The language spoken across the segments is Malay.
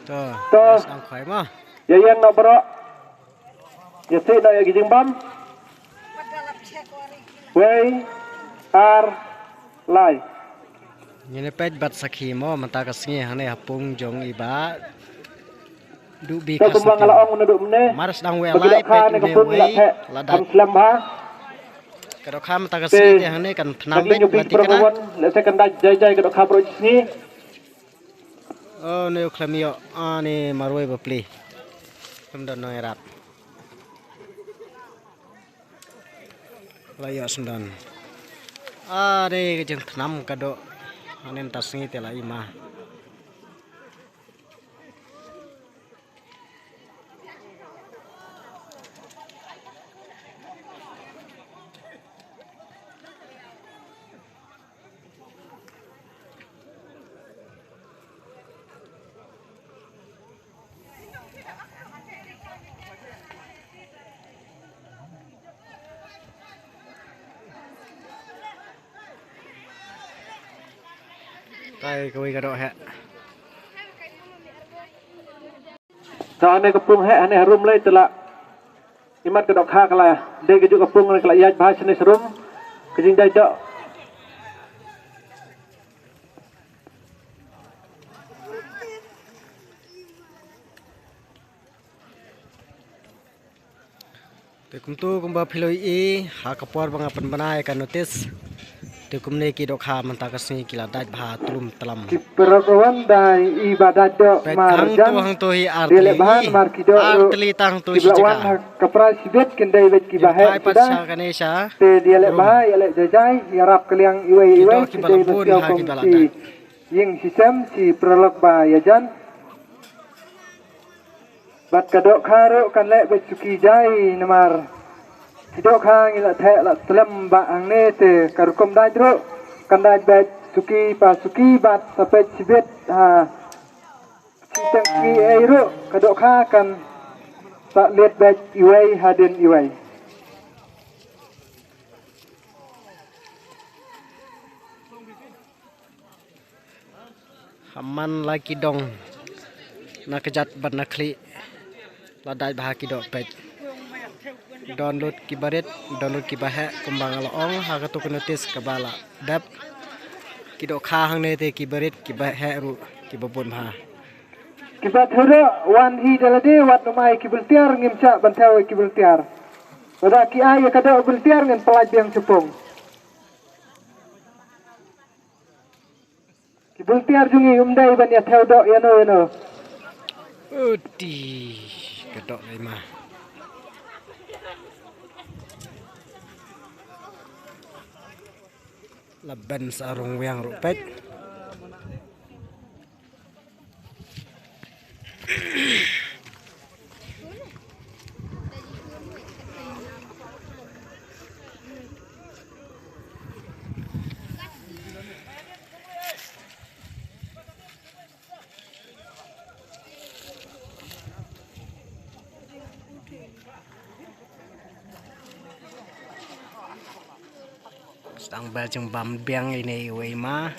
Tuh, sang khỏe mà. ya yang nak berak, ya si nak ya gijing bam, way, lai. Ini pet bat sakhi mo mata kasih hane hapung jong iba. Du bi Kau kumbang khas. ala ong menuduk mene. Mars dang we Bagi lai dak kha pet ne we kapung ila we the, ladat. kam selam ha. Kado kha mata kasih dia hane kan phnam bet Lagi mati kana. perempuan, lese kandai jai kau kha bro sini. Oh ne uklamio ani marwai bapli. Semdan no erat. Layo semdan. Are jeng phnam kado anen tasngi tela ima. Tai koi kado he. Sa ane kapung he ane harum lai telak. Imat kedok kha kala. De kejuk kapung kala yaj bahas ni serum. Kejing jai jok. Tekum tu kumba philoi e ha kapor banga pan banai kan notice. Tekum ne ki dokha manta kasni kila daj bha tulum talam. Kiperakawan dai ibadat dok marjan. Hang to hi Dia bahan mar kido artli tang to kiblawan kapra sibet kendai bet kibahe kita kanesha te dia le bahai ale jajai yarap kaliang iwe sidai beskiau kom si ying sistem si prolog ba yajan bat kadok kharo kan le bet suki jai namar sidok khang ila the la selam ba angne te karukom dai dro kan dai bet suki pa suki bat sapet sibet ha sistem ki airo kadok kha kan tak lihat bet iwai hadin iwai. Haman lagi dong nak kejat bat nakli ladai bah ki dok pet download kibaret download kibahe kumbang along ha ka to notice kabala dap ki dok kha hang ne te kibaret kibahe ru kibabon bha Kibat hura wan hi dalade wat nomai kibultiar ngimca bantaw kibultiar. Wada ki ay kada bultiar ngan pelaj yang cepung. Kibultiar jungi umdai ban ya theo dok yano. Udi kedok lima. Laban sarung yang rupet. Sedang bajeng bam biang ini wema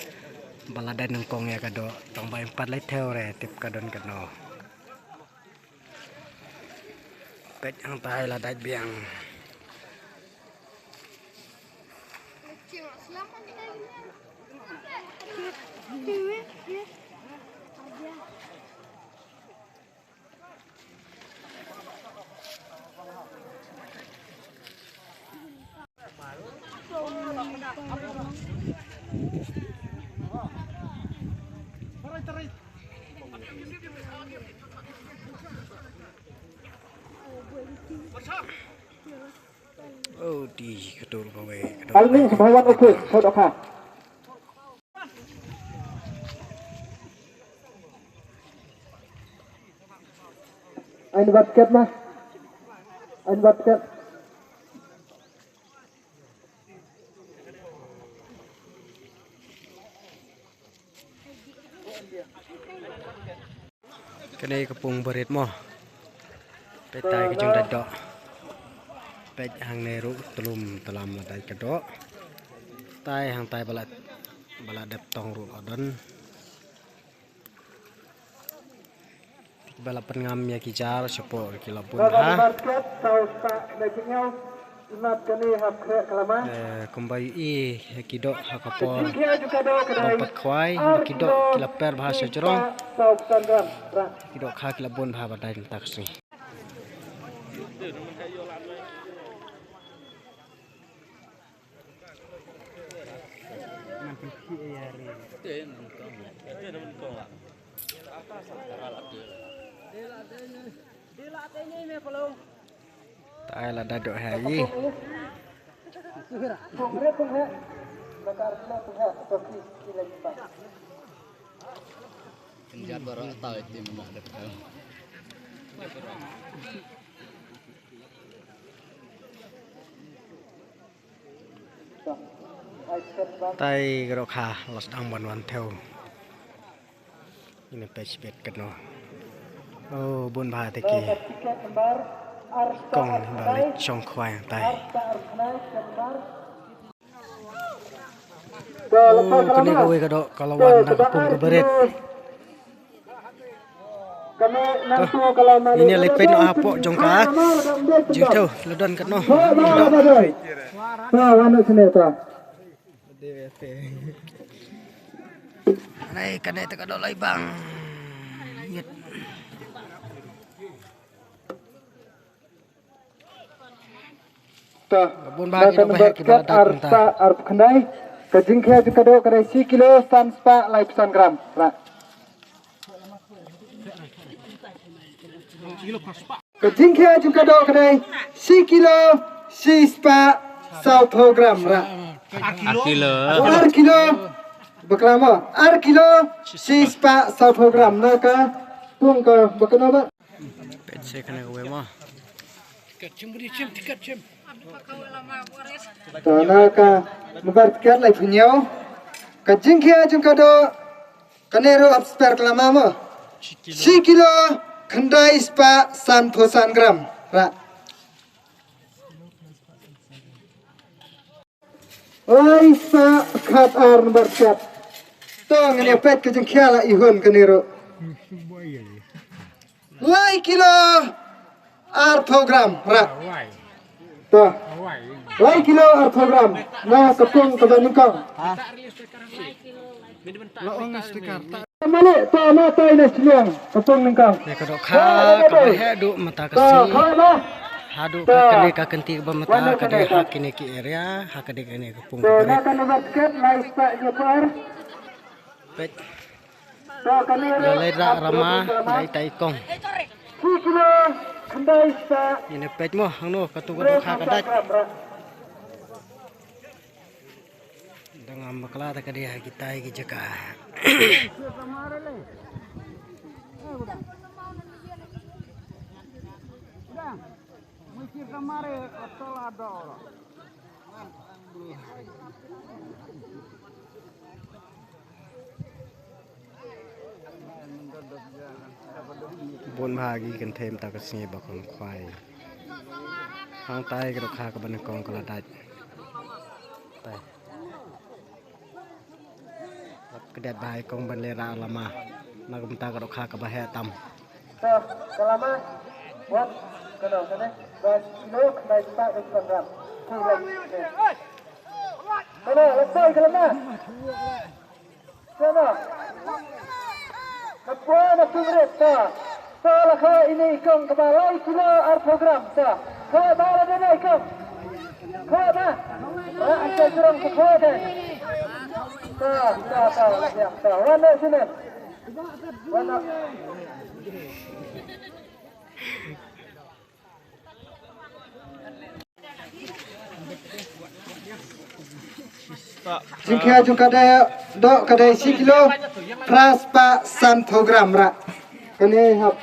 balada nengkong ya kado tong bay 4 lai theo re tip kadon kano pet yang tai la daj biang oh di kedul kowe Almin sebawan oke, sodoka. Ein basket mah. Ein basket. Kene kepung berit mo petai kejung dadok pet hang neru telum telam ladai kedok tai hang tai balat dep tong ru odon balapan ngam ya kijar sepo kilapun Nah, ha basket saus pak dagingnya ingat kini hap kre kelama. kembali kidok hakapor Jika juga do kedai. lompat kwai kidok kilaper bahasa jorong Saus sandram. Rak. kidok kha kilabun bah badai taksni tak ada dadok hai Pungre pungre. Bakar pula pungre. Toki kila pak. Kenjat baru tahu itu mana dekat. tay gro kha los dang ban wan theo ini page bet keno oh bun bah te ki Tiket lembar. kong balik chong khwai tay oh kene gawe kado kalawan nak pung ke beret Kami nanti kalau malu. ini lepen apo jongka jutau ledon keno Nah, mana sini tu? Nay kane te kado lai bang yet Tuh. bun bah ki bah ki bah datang ta Arp kendai. Kejingknya juga do kedai 1 kilo sanspa lai pesan gram. Rak. Kejingknya juga do kedai 1 kilo sispa 1 gram. Rak. Ar kilo. Beklama. Ar kilo sispa 1 gram. Naka pun ke bekenapa? pet se kane gawe mah Naka mempertikat lai punya. Kejingknya juga do kanero absper kelama mah. 1 kilo kendai spa 1 gram. Rak. Lai spa kat ar mempertikat. Tong ini pet kejingknya lah ihun kanero. Lai kilo ar program. Rak. Tuh. Lai kilo ar program. Nah kepung kebanyakan. Malik tak mata ini siliang kepung nengkang. ne kado kha ka he du mata ka si hadu ka kene ka kenti ba mata ka de ha kene ki area ha ka de kene ka pung ka beret Akan basket lai pak jepar. pet Tak kali lalai ra rama dai tai kong 1 kilo kendai pak. ini pet mo hangno ka tu kado kha ka dai dengan makla ta ka de ha kita ki jaka bun bagi kan them ta ka singe ba kong khwai hang tai ka kha ka ban kong kala dai tai kedet bai kong ban le ra lama na kum ta ka kha ka ba he tam Tak selama buat kena kena 1 kilo kendai pak 1 gram. Mana lepas kelama. Sana. Apa nak pungret ta? Salah kau ini ikong kebalai kilo ar program ta. Kau bala dia ikong. Kau dah. Asyik kurang kau dah. Ta. Mana sini? Mana? Jika juga ada dok kadai 1 kilo pras pak 1 gram rak. Kene hap.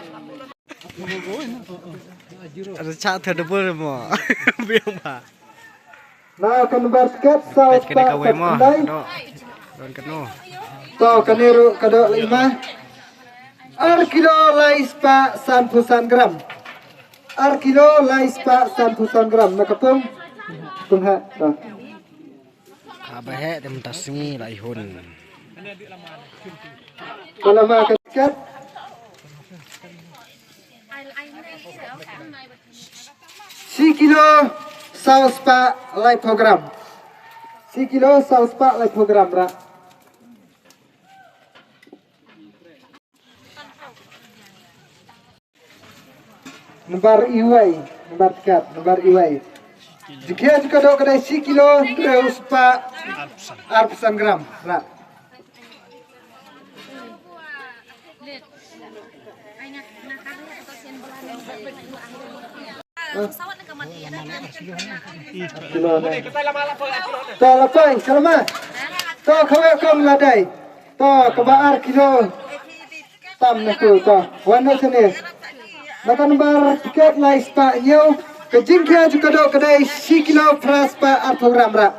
ada cha thơ de bur mo biang ba Nah kan basket saus pet kene ka we pak mo kadai. do don keno To kene ru kado 5. Ar kilo lais pak 1 gram. Ar kilo lais pak 1 gram. Nakapung. Tungha. Toh. ka ba he tem ta singi lai hun Kalau makan basket si kilo saus pa lai program. Si kilo saus pa lai program ra. Nomor iwai, nomor tiga, nomor iwai. Jika juga dok kedai si kilo terus pa 400 gram ra. To lapai kalama. To khawe kom ladai. To kebaar kilo. Tam naku to. Wano sini. Maka nomor tiket lai spa nyo. Kejingkia juga dok kedai si kilo pras pa program ra.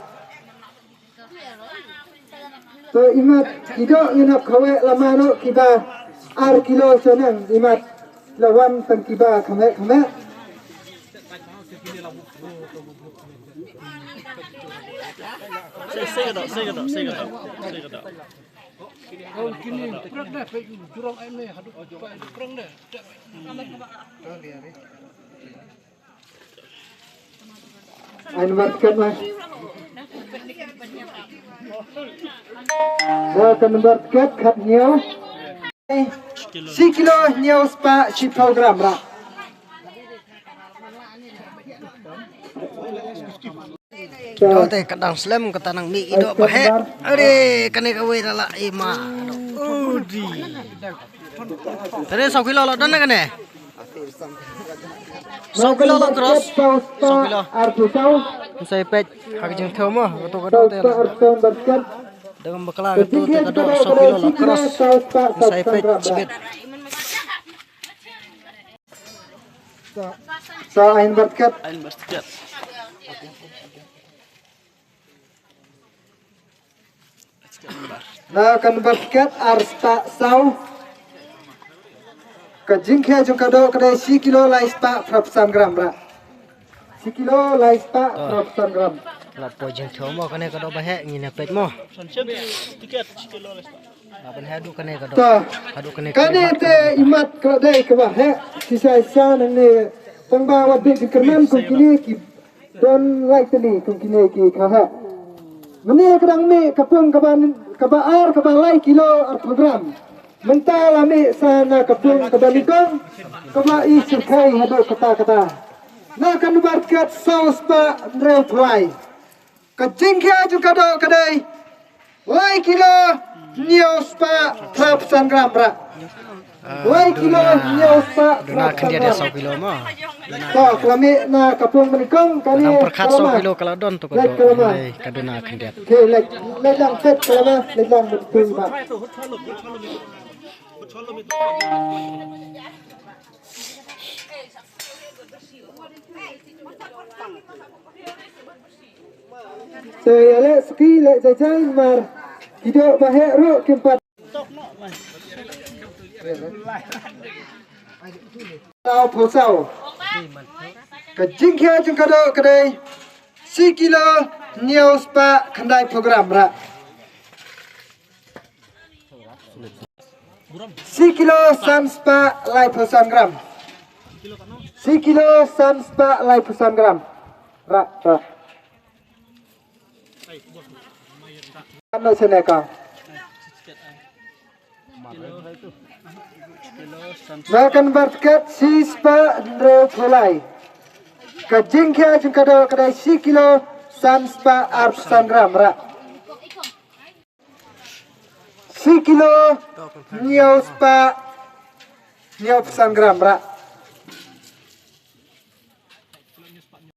To imat hido nginap khawe lama no kiba ar kilo sonang imat lawan tang kiba khawe khawe. Ain market mas. Nah, kan market kat nyo. Si kilo nyo spa si program ra. Kido teh kadang slam kata nang mi kido bahe. Ade kane kawe dala ima. Udi. Tadi 1 kilo lo dana kane. 1 kilo lo terus. 1 kilo. Saya pet hak jeng thau mah kado teh. Dengan bekala itu teh kado 1 kilo lo terus. Saya pet cibit. So ain berkat. Nah kan berkat arsta sau. Kejingkia juga do kedai si kilo lai spa 100 gram ra. Si kilo lai spa 100 gram. Lapo jeng thau mah kane kado bahe ngina pet mah. Lapan hadu kane kado. Hadu kane. Kane te imat kedai ke bahe sisa-sisa nang ne pengbawa dik kerman kung kini ki don like tani kung kini ki kaha. Mene kadang me kapung kabaar kabalai kilo program. Mental ame sana kapung kabalikong kabai sukai hadu kata-kata. Na kan berkat saus pa reu plai. Kejingkia juga do kedai. Lai kilo nios pa 100 gram ra. Lai kilo nios pa Duna kan dia ada 1 kilo mah. to kelami na kapung menikong kani Kadang perkat 1 kilo kalau don tu kado. Kaduna kan dia. ke lek lang set kelama lek lang betul pak. Saya lek ski lek jajai mar hidup bahe ro kempat. Tao phosau. Kejingkia juga do kedai si kilo news pa kendai program ra. Si kilo samspa lai 100 gram. Si kilo samspa lai 100 gram. Ra. Ano seneka? Makan berkat si spa dre fulai. Kejingkia juga do kedai si kilo samspa 400 gram ra. Si kilo news pa 100 gram ra.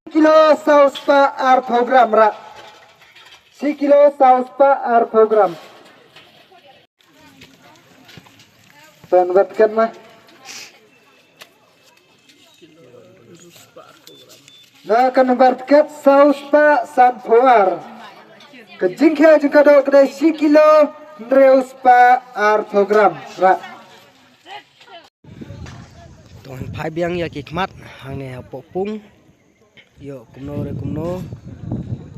Kilo saus pa 400 gram ra. Si kilo saus pa 400 gram. Penwetkan mah. Nah kan berkat saus pa sanpoar. Kejingkia juga do kedai si kilo Reus pa 400 gram ra. Tuan pai biang ya kikmat hang ne popung. Yo kumno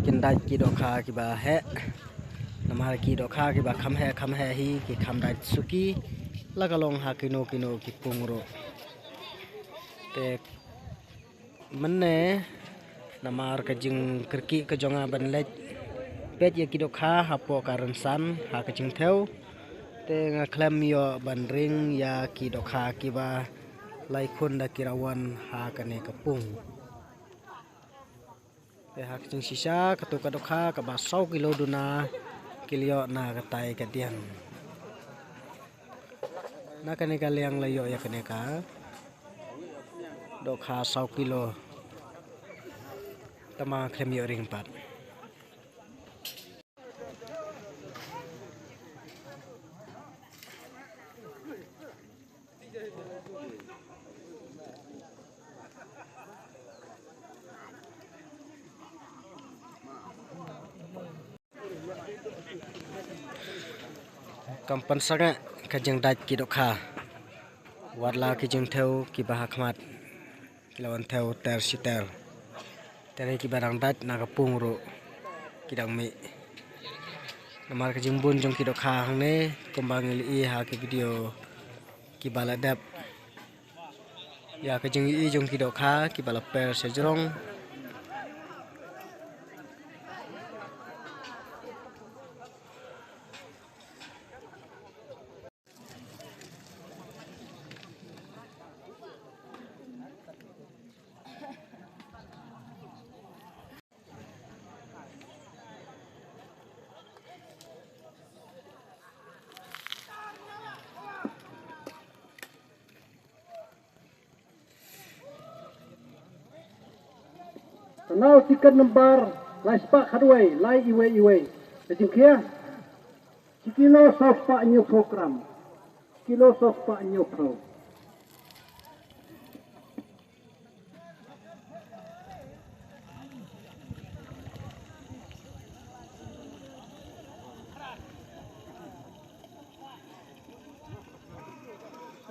kindai ki do kha ki ba he. Namar ki do kha ki ba kham he hi ki kham dai suki lagalong ha kino ki pungro. te mene namar kajing kerki kejonga banlet pet ya kidok kha hapo karansan ha kajing theo te ngaklem yo banring ya kidok kha kiba laikun da kirawan ha kane kapung te ha kajing sisa katu kadok kha ka ba 100 kilo duna kilio na katai kadian na kane ka liang layo ya kane ka dok kha 100 kilo tama klem yo ring pat kampan sanga kajeng dait kidok kha wadla kijeng theo ki bah khmat kilawan theo ter siter tere ki barang dait na kapung ro kidang mi namar kajeng bun jong kidok kha hangne kumbang li ha ke video ki bala dap ya kajeng i jong kidok kha ki bala per sejrong Now tiket number lai spa khadway lai iwe jadi kia kilo sospa new program kilo sospa new pro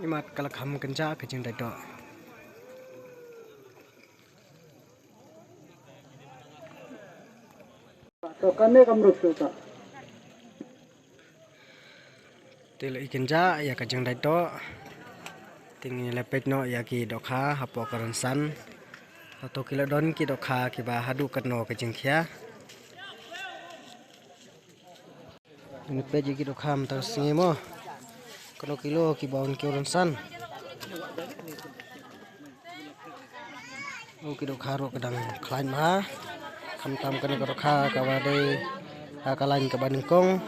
imat kalak ham kenja kajeng dait do so kane kamruk ta tele ikenja ya kajeng dait do tingi lepet no ya ki dokha hapo karansan atau kilo don ki dokha ki ba hadu katno kajeng khia ini peji ki dokha mtar singi mo kono kilo ki baun ki karansan ki dokha ro kadang klain ma tam kene kadokha kawade hakalain kabadingkong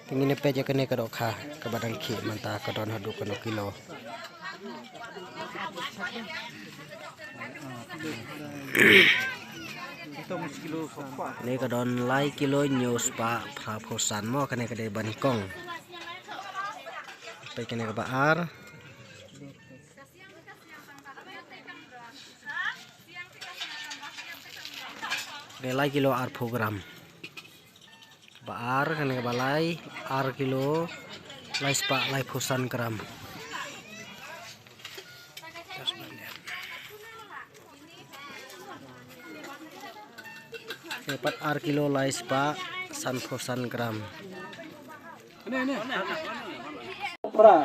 tingine peje kene kadokha kabadang ki manta kadon hadu kono kilo ini kadon lai kilo news pa phosan mo kene kade banikong pe kene kabar Relai kilo ar program baar kene balai ar kilo lai spa lai phusan gram dapat ar kilo lai spa san phusan gram pra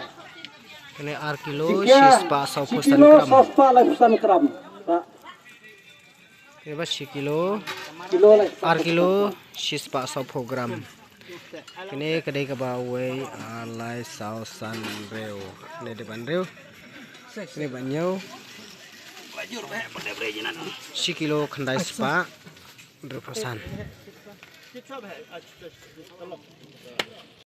kene ar kilo spa sau phusan kilo gram sospa lai phusan gram kene ba kilo kilo lai ar kilo spa sau program kene kedai ka bawe alai sau san reu ne de ban reu ne ban nyau kilo khandai spa Drepasan